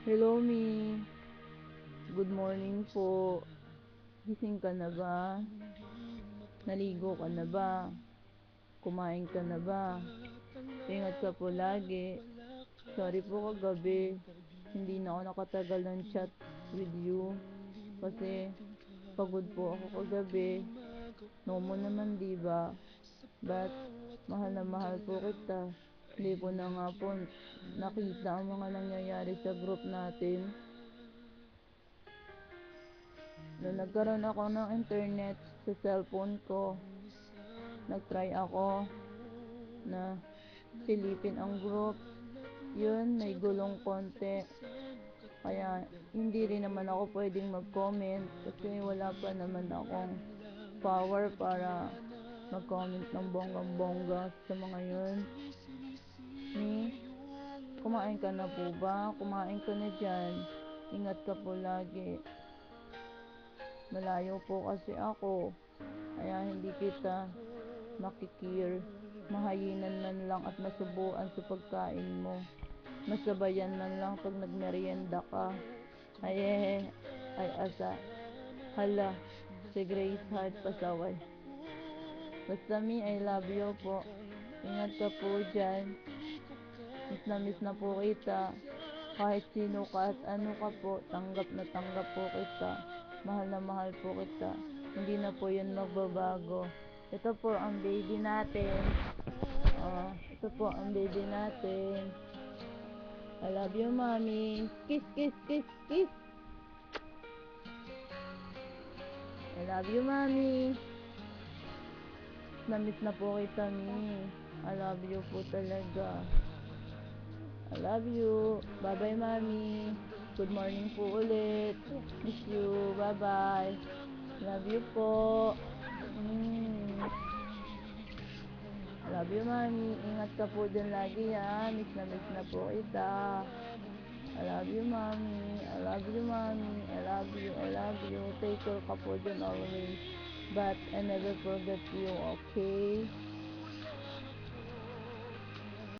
Hello, Mi. Good morning po. Gising ka na ba? Naligo ka na ba? Kumain ka na ba? Ingat ka po lagi. Sorry po kagabi. Hindi na ako nakatagal ng chat with you. Kasi pagod po ako kagabi. Nomo naman diba? But mahal na mahal po kita. Hindi ko na nga po nakita ang mga nangyayari sa group natin. Nung nagkaroon ako ng internet sa cellphone ko, nagtry ako na silipin ang group. Yun, may gulong konti. Kaya hindi rin naman ako pwedeng mag-comment kasi wala pa naman akong power para mag-comment ng bonggang-bongga sa mga yun. Ni, kumain ka na po ba? Kumain ka na dyan. Ingat ka po lagi. Malayo po kasi ako. Kaya hindi kita makikir. Mahayinan man lang at masubuan sa pagkain mo. Masabayan man lang pag nagmerienda ka. Ay asa. Hala, si Grace Heart pasaway. Basta mi, I love you po. Ingat ka po dyan. Miss na po kita. Kahit sino ka at ano ka po, tanggap na tanggap po kita. Mahal na mahal po kita. Hindi na po yun magbabago. Ito po ang baby natin. Ito po ang baby natin. I love you, mommy. Kiss, kiss, kiss, kiss. I love you, mommy. Namiss na po kita, mi. I love you po talaga. I love you. Bye-bye, mommy. Good morning po ulit. Miss you. Bye-bye. Love you po. Love you, mommy. Ingat ka po dyan lagi, ha. Miss na po kita. I love you, mommy. I love you, mommy. I love you. I love you. Take care ka po dyan always. But I never forget you, okay?